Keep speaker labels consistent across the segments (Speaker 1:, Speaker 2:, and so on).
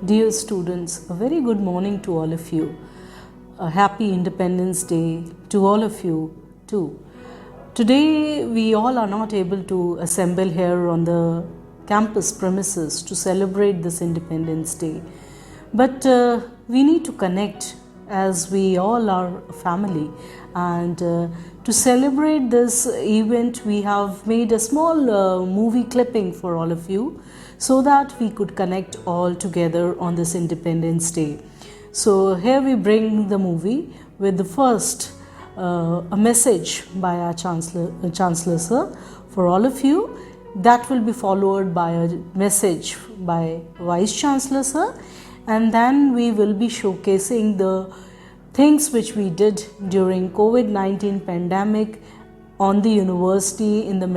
Speaker 1: Dear students, a very good morning to all of you. A happy Independence Day to all of you too. Today we all are not able to assemble here on the campus premises to celebrate this Independence Day. But we need to connect as we all are a family, and to celebrate this event we have made a small movie clipping for all of you so that we could connect all together on this Independence Day. So here we bring the movie with the first a message by our Chancellor Sir for all of you. That will be followed by a message by Vice Chancellor Sir, and then we will be showcasing the things which we did during COVID-19 pandemic on the university, in the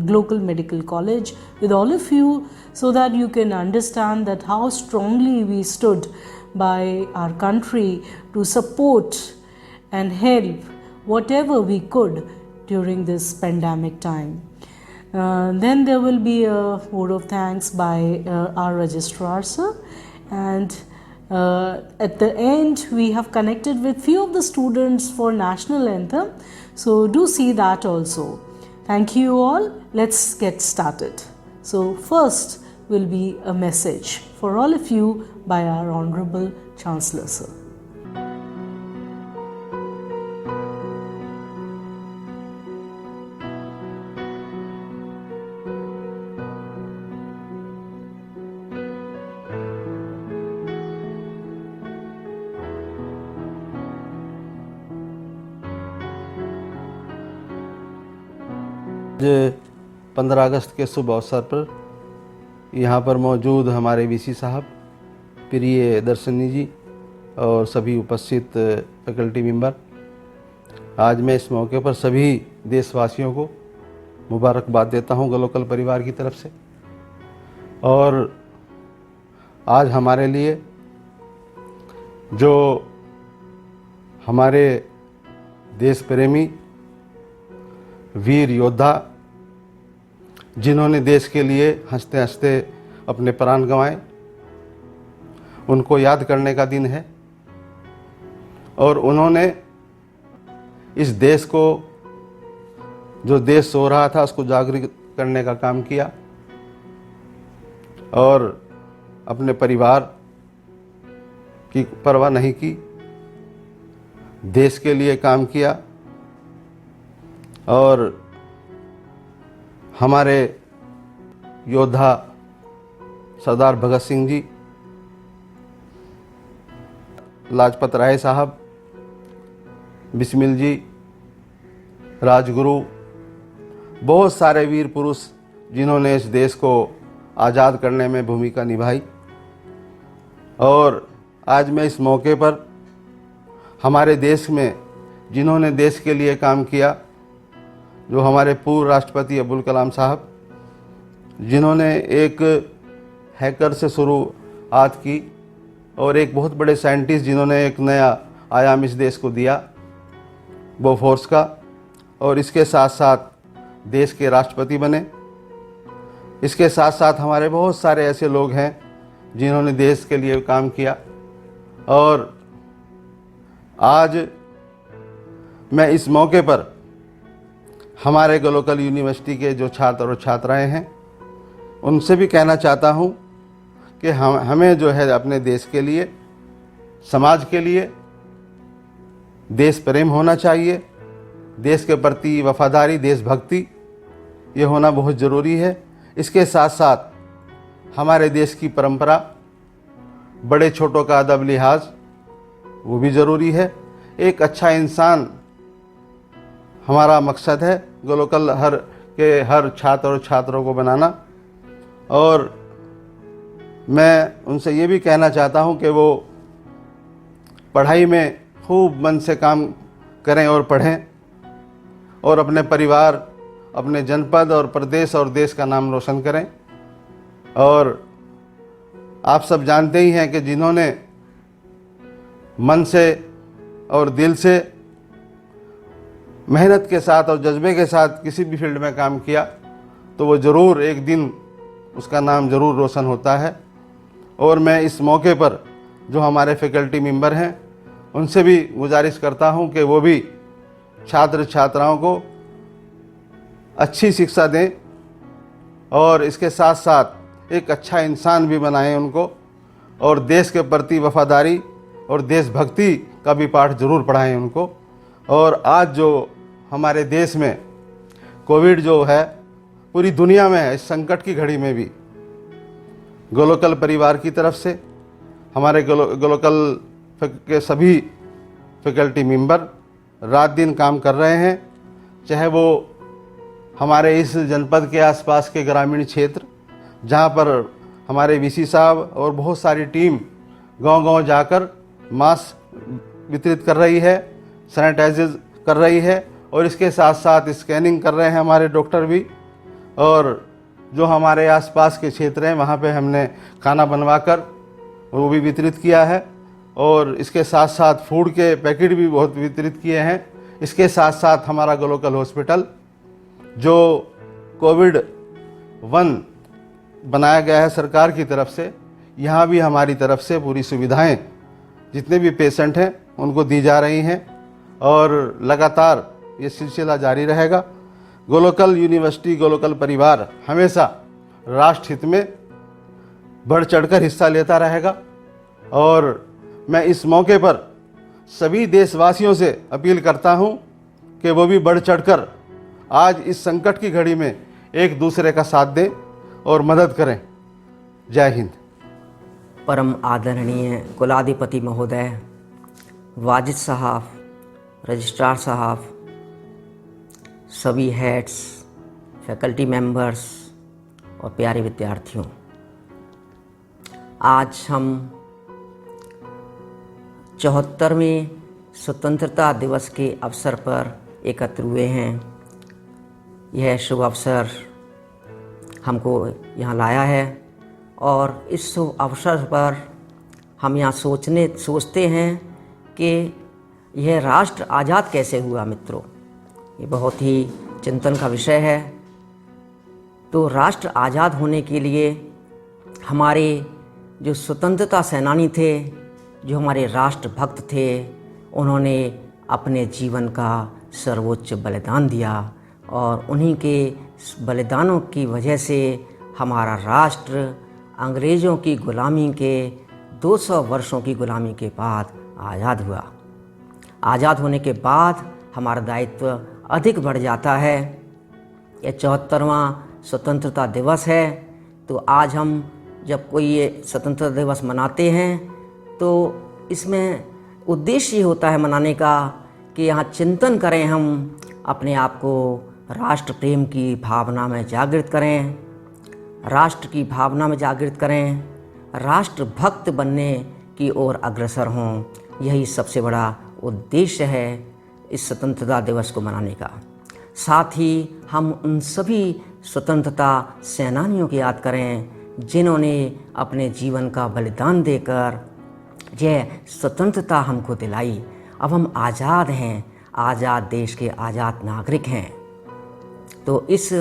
Speaker 1: Global Medical College with all of you, so that you can understand that how strongly we stood by our country to support and help whatever we could during this pandemic time. Then there will be a vote of thanks by our registrar sir, and at the end we have connected with few of the students for national anthem, so do see that also. Thank you all. Let's get started. So first will be a message for all of you by our Honorable Chancellor Sir.
Speaker 2: आज 15 अगस्त के शुभ अवसर पर यहाँ पर मौजूद हमारे VC साहब, प्रिय दर्शनी जी और सभी उपस्थित फैकल्टी मेंबर, आज मैं इस मौके पर सभी देशवासियों को मुबारकबाद देता हूँ ग्लोकल परिवार की तरफ से। और आज हमारे लिए जो हमारे देश प्रेमी वीर योद्धा जिन्होंने देश के लिए हंसते हंसते अपने प्राण गंवाए, उनको याद करने का दिन है। और उन्होंने इस देश को, जो देश सो रहा था, उसको जागृत करने का काम किया और अपने परिवार की परवाह नहीं की, देश के लिए काम किया। और हमारे योद्धा सरदार भगत सिंह जी, लाजपत राय साहब, बिस्मिल जी, राजगुरु, बहुत सारे वीर पुरुष जिन्होंने इस देश को आज़ाद करने में भूमिका निभाई। और आज मैं इस मौके पर हमारे देश में जिन्होंने देश के लिए काम किया, जो हमारे पूर्व राष्ट्रपति अब्दुल कलाम साहब, जिन्होंने एक हैकर से शुरुआत की और एक बहुत बड़े साइंटिस्ट जिन्होंने एक नया आयाम इस देश को दिया बोफोर्स का, और इसके साथ साथ देश के राष्ट्रपति बने। इसके साथ साथ हमारे बहुत सारे ऐसे लोग हैं जिन्होंने देश के लिए काम किया। और आज मैं इस मौके पर हमारे ग्लोकल यूनिवर्सिटी के जो छात्र और छात्राएं हैं उनसे भी कहना चाहता हूं कि हमें जो है अपने देश के लिए, समाज के लिए देश प्रेम होना चाहिए, देश के प्रति वफादारी, देशभक्ति, ये होना बहुत ज़रूरी है। इसके साथ साथ हमारे देश की परंपरा, बड़े छोटों का अदब लिहाज, वो भी ज़रूरी है। एक अच्छा इंसान हमारा मकसद है ग्लोकल हर छात्र और छात्रों को बनाना। और मैं उनसे ये भी कहना चाहता हूँ कि वो पढ़ाई में खूब मन से काम करें और पढ़ें, और अपने परिवार, अपने जनपद और प्रदेश और देश का नाम रोशन करें। और आप सब जानते ही हैं कि जिन्होंने मन से और दिल से, मेहनत के साथ और जज्बे के साथ किसी भी फील्ड में काम किया, तो वो ज़रूर एक दिन उसका नाम ज़रूर रोशन होता है। और मैं इस मौके पर जो हमारे फैकल्टी मेंबर हैं उनसे भी गुजारिश करता हूं कि वो भी छात्र छात्राओं को अच्छी शिक्षा दें और इसके साथ साथ एक अच्छा इंसान भी बनाएं उनको, और देश के प्रति वफादारी और देशभक्ति का भी पाठ जरूर पढ़ाएं उनको। और आज जो हमारे देश में कोविड जो है पूरी दुनिया में है, इस संकट की घड़ी में भी गोलोकल परिवार की तरफ से हमारे गोलोकल के सभी फैकल्टी मेंबर रात दिन काम कर रहे हैं, चाहे वो हमारे इस जनपद के आसपास के ग्रामीण क्षेत्र जहाँ पर हमारे वीसी साहब और बहुत सारी टीम गांव-गांव जाकर मास्क वितरित कर रही है, सैनिटाइज कर रही है, और इसके साथ साथ स्कैनिंग कर रहे हैं हमारे डॉक्टर भी। और जो हमारे आसपास के क्षेत्र हैं वहाँ पे हमने खाना बनवाकर वो भी वितरित किया है, और इसके साथ साथ फूड के पैकेट भी बहुत वितरित किए हैं। इसके साथ साथ हमारा गोलोकल हॉस्पिटल जो कोविड-1 बनाया गया है सरकार की तरफ से, यहाँ भी हमारी तरफ से पूरी सुविधाएं जितने भी पेशेंट हैं उनको दी जा रही हैं, और लगातार ये सिलसिला जारी रहेगा। गोलोकल यूनिवर्सिटी गोलोकल परिवार हमेशा राष्ट्र हित में बढ़ चढ़कर हिस्सा लेता रहेगा। और मैं इस मौके पर सभी देशवासियों से अपील करता हूं कि वो भी बढ़ चढ़कर आज इस संकट की घड़ी में एक दूसरे का साथ दें और मदद करें। जय हिंद।
Speaker 3: परम आदरणीय कुलाधिपति महोदय, वाजिद साहब, रजिस्ट्रार साहब, सभी हेड्स, फैकल्टी मेंबर्स और प्यारे विद्यार्थियों, आज हम 74वें स्वतंत्रता दिवस के अवसर पर एकत्र हुए हैं। यह शुभ अवसर हमको यहाँ लाया है, और इस शुभ अवसर पर हम यहाँ सोचते हैं कि यह राष्ट्र आज़ाद कैसे हुआ। मित्रों, ये बहुत ही चिंतन का विषय है। तो राष्ट्र आज़ाद होने के लिए हमारे जो स्वतंत्रता सेनानी थे, जो हमारे राष्ट्रभक्त थे, उन्होंने अपने जीवन का सर्वोच्च बलिदान दिया, और उन्हीं के बलिदानों की वजह से हमारा राष्ट्र अंग्रेज़ों की गुलामी के 200 वर्षों की गुलामी के बाद आज़ाद हुआ। आज़ाद होने के बाद हमारा दायित्व अधिक बढ़ जाता है। यह 74वां स्वतंत्रता दिवस है। तो आज हम जब कोई ये स्वतंत्रता दिवस मनाते हैं तो इसमें उद्देश्य ये होता है मनाने का कि यहाँ चिंतन करें, हम अपने आप को राष्ट्र प्रेम की भावना में जागृत करें, राष्ट्र की भावना में जागृत करें, राष्ट्रभक्त बनने की ओर अग्रसर हों। यही सबसे बड़ा उद्देश्य है इस स्वतंत्रता दिवस को मनाने का। साथ ही हम उन सभी स्वतंत्रता सेनानियों की याद करें जिन्होंने अपने जीवन का बलिदान देकर यह स्वतंत्रता हमको दिलाई। अब हम आज़ाद हैं, आज़ाद देश के आज़ाद नागरिक हैं। तो इस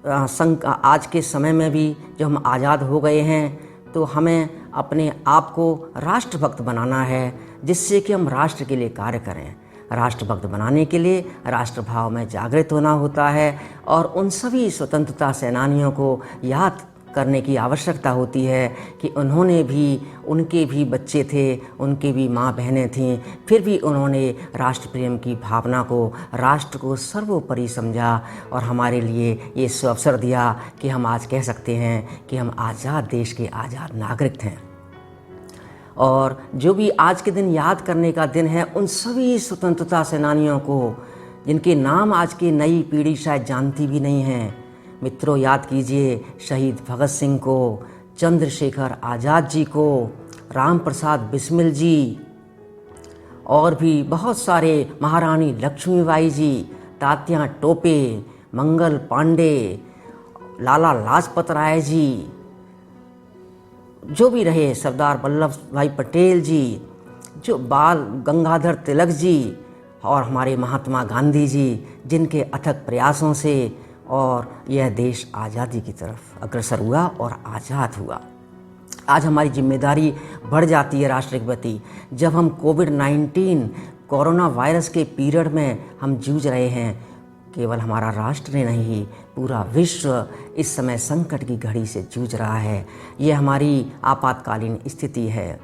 Speaker 3: आज के समय में भी जब हम आज़ाद हो गए हैं तो हमें अपने आप को राष्ट्रभक्त बनाना है, जिससे कि हम राष्ट्र के लिए कार्य करें। राष्ट्रभक्त बनाने के लिए राष्ट्रभाव में जागृत होना होता है, और उन सभी स्वतंत्रता सेनानियों को याद करने की आवश्यकता होती है कि उन्होंने भी, उनके भी बच्चे थे, उनके भी माँ बहनें थीं, फिर भी उन्होंने राष्ट्र प्रेम की भावना को, राष्ट्र को सर्वोपरि समझा, और हमारे लिए ये अवसर दिया कि हम आज कह सकते हैं कि हम आज़ाद देश के आज़ाद नागरिक हैं। और जो भी आज के दिन याद करने का दिन है, उन सभी स्वतंत्रता सेनानियों को जिनके नाम आज की नई पीढ़ी शायद जानती भी नहीं है। मित्रों, याद कीजिए शहीद भगत सिंह को, चंद्रशेखर आज़ाद जी को, राम प्रसाद बिस्मिल जी, और भी बहुत सारे, महारानी लक्ष्मीबाई जी, तात्या टोपे, मंगल पांडे, लाला लाजपत राय जी, जो भी रहे, सरदार वल्लभ भाई पटेल जी, जो बाल गंगाधर तिलक जी, और हमारे महात्मा गांधी जी, जिनके अथक प्रयासों से और यह देश आज़ादी की तरफ अग्रसर हुआ और आज़ाद हुआ। आज हमारी जिम्मेदारी बढ़ जाती है राष्ट्र के प्रति। जब हम कोविड-19 कोरोना वायरस के पीरियड में हम जूझ रहे हैं, केवल हमारा राष्ट्र नहीं, पूरा विश्व इस समय संकट की घड़ी से जूझ रहा है। ये हमारी आपातकालीन स्थिति है।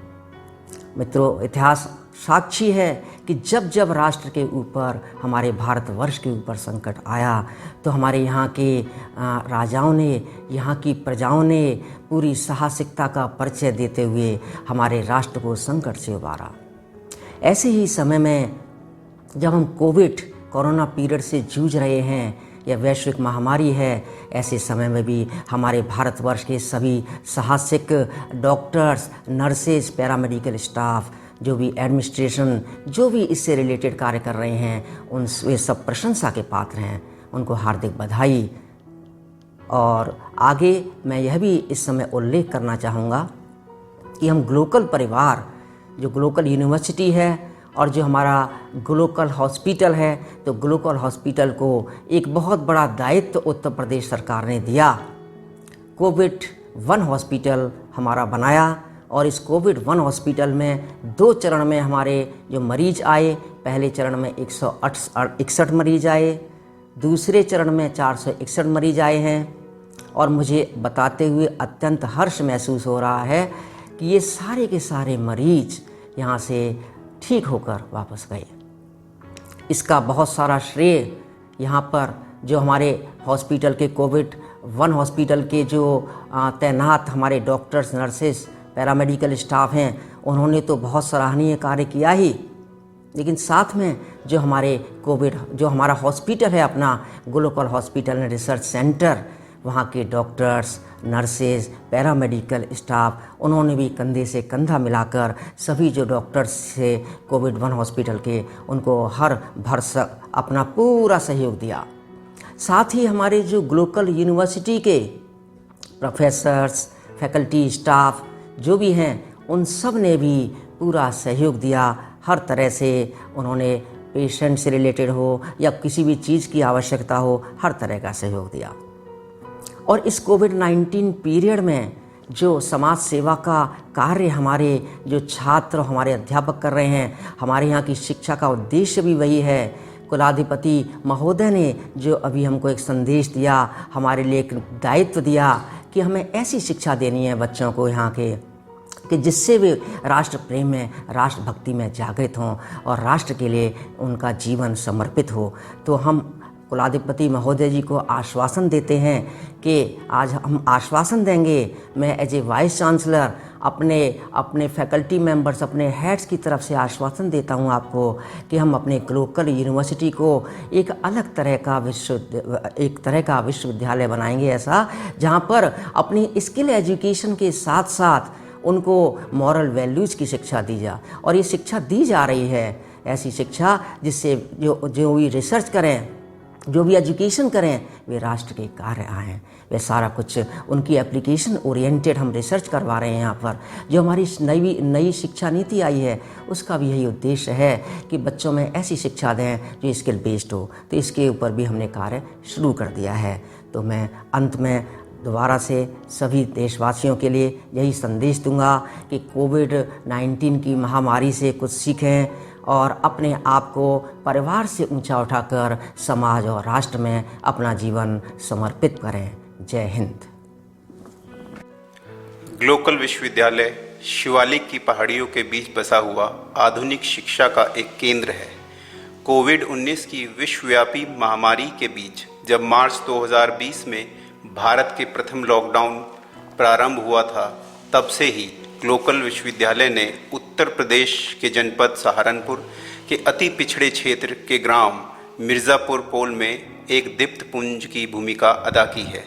Speaker 3: मित्रों, इतिहास साक्षी है कि जब जब राष्ट्र के ऊपर, हमारे भारतवर्ष के ऊपर संकट आया तो हमारे यहाँ के राजाओं ने, यहाँ की प्रजाओं ने पूरी साहसिकता का परिचय देते हुए हमारे राष्ट्र को संकट से उबारा। ऐसे ही समय में जब हम कोरोना पीरियड से जूझ रहे हैं, यह वैश्विक महामारी है, ऐसे समय में भी हमारे भारतवर्ष के सभी साहसिक डॉक्टर्स, नर्सेज, पैरामेडिकल स्टाफ, जो भी एडमिनिस्ट्रेशन, जो भी इससे रिलेटेड कार्य कर रहे हैं, वे सब प्रशंसा के पात्र हैं। उनको हार्दिक बधाई। और आगे मैं यह भी इस समय उल्लेख करना चाहूँगा कि हम ग्लोकल परिवार, जो ग्लोकल यूनिवर्सिटी है और जो हमारा ग्लोकल हॉस्पिटल है, तो ग्लोकल हॉस्पिटल को एक बहुत बड़ा दायित्व उत्तर प्रदेश सरकार ने दिया। कोविड-1 हॉस्पिटल हमारा बनाया और इस कोविड-1 हॉस्पिटल में 2 चरण में हमारे जो मरीज आए, पहले चरण में 161 मरीज आए, दूसरे चरण में 461 मरीज आए हैं। और मुझे बताते हुए अत्यंत हर्ष महसूस हो रहा है कि ये सारे के सारे मरीज यहाँ से ठीक होकर वापस गए। इसका बहुत सारा श्रेय यहाँ पर जो हमारे हॉस्पिटल के कोविड-1 हॉस्पिटल के जो तैनात हमारे डॉक्टर्स, नर्सेस, पैरामेडिकल स्टाफ हैं, उन्होंने तो बहुत सराहनीय कार्य किया ही, लेकिन साथ में जो हमारा हॉस्पिटल है अपना Glocal hospital and research centre, वहाँ के डॉक्टर्स, नर्सेज, पैरामेडिकल स्टाफ, उन्होंने भी कंधे से कंधा मिलाकर सभी जो डॉक्टर्स से कोविड-1 हॉस्पिटल के, उनको हर भरसक अपना पूरा सहयोग दिया। साथ ही हमारे जो ग्लोकल यूनिवर्सिटी के प्रोफेसर्स, फैकल्टी, स्टाफ जो भी हैं, उन सब ने भी पूरा सहयोग दिया। हर तरह से उन्होंने पेशेंट से रिलेटेड हो या किसी भी चीज़ की आवश्यकता हो, हर तरह का सहयोग दिया। और इस कोविड-19 पीरियड में जो समाज सेवा का कार्य हमारे जो छात्र, हमारे अध्यापक कर रहे हैं, हमारे यहाँ की शिक्षा का उद्देश्य भी वही है। कुलाधिपति महोदय ने जो अभी हमको एक संदेश दिया, हमारे लिए एक दायित्व दिया कि हमें ऐसी शिक्षा देनी है बच्चों को यहाँ के, कि जिससे वे राष्ट्र प्रेम में, राष्ट्र भक्ति में जागृत हों और राष्ट्र के लिए उनका जीवन समर्पित हो। तो हम कुलाधिपति महोदय जी को आश्वासन देते हैं कि आज हम आश्वासन देंगे, मैं एज ए वाइस चांसलर अपने फैकल्टी मेंबर्स, अपने हेड्स की तरफ से आश्वासन देता हूं आपको कि हम अपने ग्लोकल यूनिवर्सिटी को एक अलग तरह का विश्वविद्यालय बनाएंगे, ऐसा जहां पर अपनी स्किल एजुकेशन के साथ साथ उनको मॉरल वैल्यूज़ की शिक्षा दी जा। और ये शिक्षा दी जा रही है, ऐसी शिक्षा जिससे जो भी रिसर्च करें, जो भी एजुकेशन करें, वे राष्ट्र के कार्य आएँ। वे सारा कुछ उनकी एप्लीकेशन ओरिएंटेड हम रिसर्च करवा रहे हैं यहाँ पर। जो हमारी नई शिक्षा नीति आई है, उसका भी यही उद्देश्य है कि बच्चों में ऐसी शिक्षा दें जो स्किल बेस्ड हो। तो इसके ऊपर भी हमने कार्य शुरू कर दिया है। तो मैं अंत में दोबारा से सभी देशवासियों के लिए यही संदेश दूंगा कि कोविड-19 की महामारी से कुछ सीखें और अपने आप को परिवार से ऊंचा उठाकर समाज और राष्ट्र में अपना जीवन समर्पित करें। जय हिंद।
Speaker 4: ग्लोकल विश्वविद्यालय शिवालिक की पहाड़ियों के बीच बसा हुआ आधुनिक शिक्षा का एक केंद्र है। कोविड-19 की विश्वव्यापी महामारी के बीच जब मार्च 2020 में भारत के प्रथम लॉकडाउन प्रारंभ हुआ था, तब से ही ग्लोकल विश्वविद्यालय ने उत्तर प्रदेश के जनपद सहारनपुर के अति पिछड़े क्षेत्र के ग्राम मिर्ज़ापुर पोल में एक दीप्तपुंज की भूमिका अदा की है।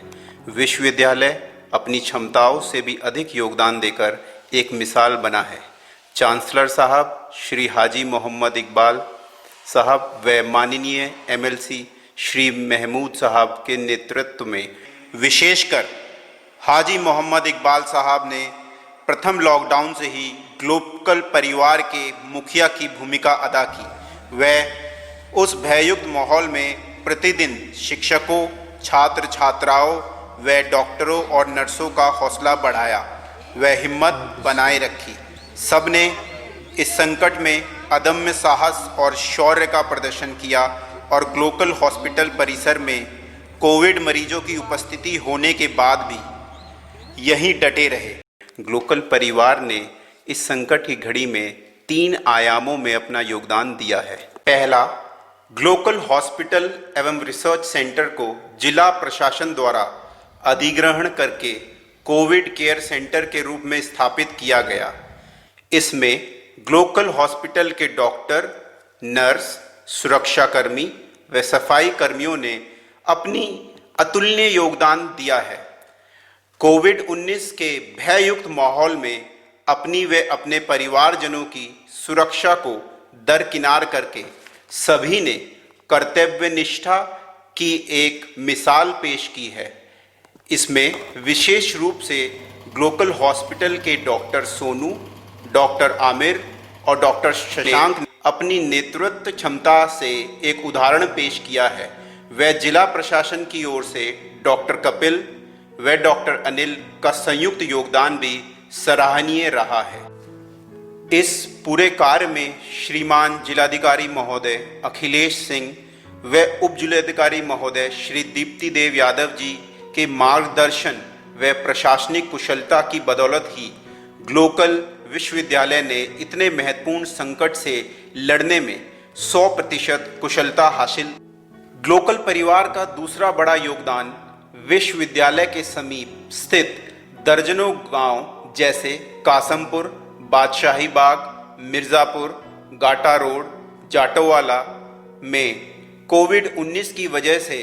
Speaker 4: विश्वविद्यालय अपनी क्षमताओं से भी अधिक योगदान देकर एक मिसाल बना है। चांसलर साहब श्री हाजी मोहम्मद इकबाल साहब व माननीय MLC श्री महमूद साहब के नेतृत्व में, विशेषकर हाजी मोहम्मद इकबाल साहब ने प्रथम लॉकडाउन से ही ग्लोकल परिवार के मुखिया की भूमिका अदा की। वह उस भययुक्त माहौल में प्रतिदिन शिक्षकों, छात्र छात्राओं व डॉक्टरों और नर्सों का हौसला बढ़ाया व हिम्मत बनाए रखी। सबने इस संकट में अदम्य साहस और शौर्य का प्रदर्शन किया और ग्लोकल हॉस्पिटल परिसर में कोविड मरीजों की उपस्थिति होने के बाद भी यहीं डटे रहे। ग्लोकल परिवार ने इस संकट की घड़ी में 3 आयामों में अपना योगदान दिया है। पहला, ग्लोकल हॉस्पिटल एवं रिसर्च सेंटर को जिला प्रशासन द्वारा अधिग्रहण करके कोविड केयर सेंटर के रूप में स्थापित किया गया। इसमें ग्लोकल हॉस्पिटल के डॉक्टर, नर्स, सुरक्षाकर्मी व सफाई कर्मियों ने अपनी अतुलनीय योगदान दिया है। कोविड-19 के भययुक्त माहौल में अपनी व अपने परिवारजनों की सुरक्षा को दरकिनार करके सभी ने कर्तव्य निष्ठा की एक मिसाल पेश की है। इसमें विशेष रूप से ग्लोकल हॉस्पिटल के डॉक्टर सोनू, डॉक्टर आमिर और डॉक्टर शशांक ने अपनी नेतृत्व क्षमता से एक उदाहरण पेश किया है। वह जिला प्रशासन की ओर से डॉक्टर कपिल व डॉक्टर अनिल का संयुक्त योगदान भी सराहनीय रहा है। इस पूरे कार्य में श्रीमान जिलाधिकारी महोदय अखिलेश सिंह व उप जिलाधिकारी महोदय श्री दीप्ति देव यादव जी के मार्गदर्शन व प्रशासनिक कुशलता की बदौलत ही ग्लोकल विश्वविद्यालय ने इतने महत्वपूर्ण संकट से लड़ने में 100% कुशलता हासिल। ग्लोकल परिवार का दूसरा बड़ा योगदान विश्वविद्यालय के समीप स्थित दर्जनों गांव जैसे कासमपुर, बादशाही बाग, मिर्ज़ापुर, गाटा रोड, जाटोवाला में कोविड-19 की वजह से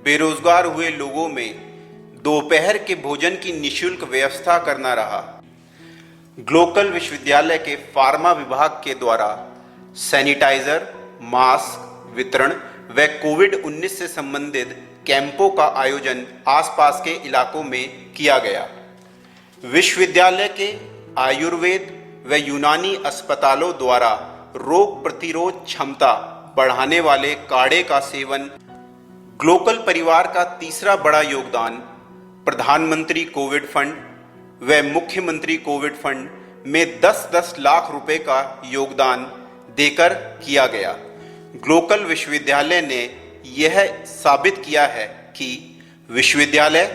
Speaker 4: बेरोजगार हुए लोगों में दोपहर के भोजन की निःशुल्क व्यवस्था करना रहा। ग्लोकल विश्वविद्यालय के फार्मा विभाग के द्वारा सैनिटाइजर, मास्क वितरण व कोविड-19 से संबंधित कैंपों का आयोजन आसपास के इलाकों में किया गया। विश्वविद्यालय के आयुर्वेद व यूनानी अस्पतालों द्वारा रोग प्रतिरोध क्षमता बढ़ाने वाले काढ़े का सेवन। ग्लोकल परिवार का तीसरा बड़ा योगदान प्रधानमंत्री कोविड फंड व मुख्यमंत्री कोविड फंड में 10-10 लाख रुपए का योगदान देकर किया गया। ग्लोकल विश्वविद्यालय ने यह साबित किया है कि विश्वविद्यालय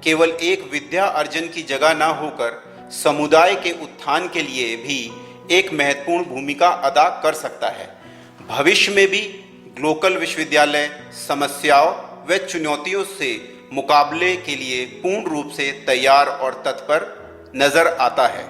Speaker 4: केवल एक विद्या अर्जन की जगह न होकर समुदाय के उत्थान के लिए भी एक महत्वपूर्ण भूमिका अदा कर सकता है। भविष्य में भी ग्लोकल विश्वविद्यालय समस्याओं व चुनौतियों से मुकाबले के लिए पूर्ण रूप से तैयार और तत्पर नजर आता है।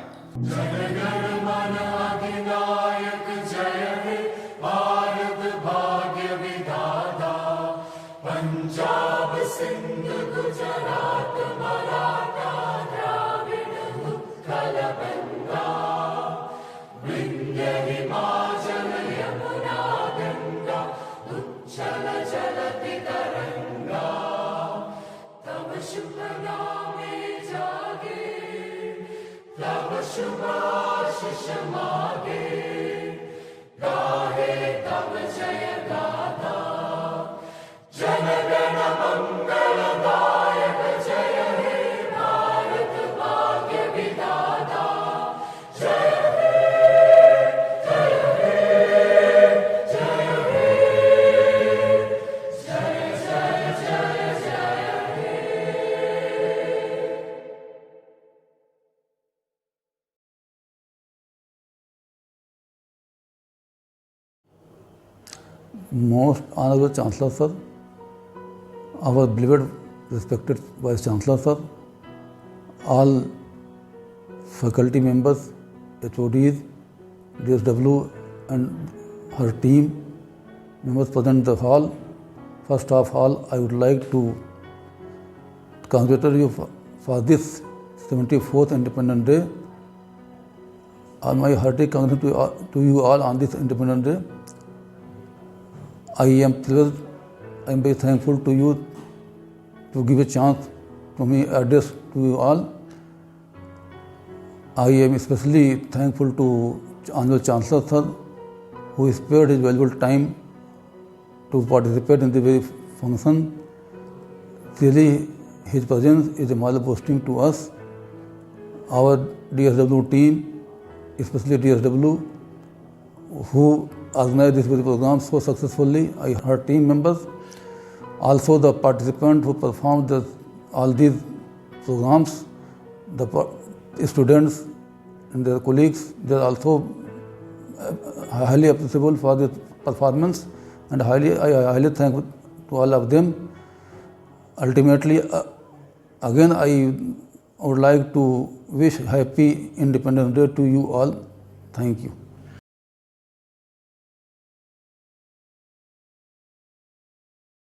Speaker 5: Most Honorable Chancellor Sir, our beloved respected Vice Chancellor Sir, all faculty members, HODs, DSW and her team, members present in the hall. First of all, I would like to congratulate you for this 74th Independence Day. My hearty congratulations to you all on this Independence Day. I am very thankful to you to give a chance to me address to you all. I am especially thankful to Honorable Chancellor Sir, who spared his valuable time to participate in the very function. Really, his presence is a moral boasting to us. our DSW team, especially DSW, who organized this program so successfully. Her team members, also the participants who performed all these programs, the students and their colleagues, they are also highly appreciable for this performance, and I highly thank to all of them. Ultimately, again I would like to wish happy Independence Day to you all. Thank you.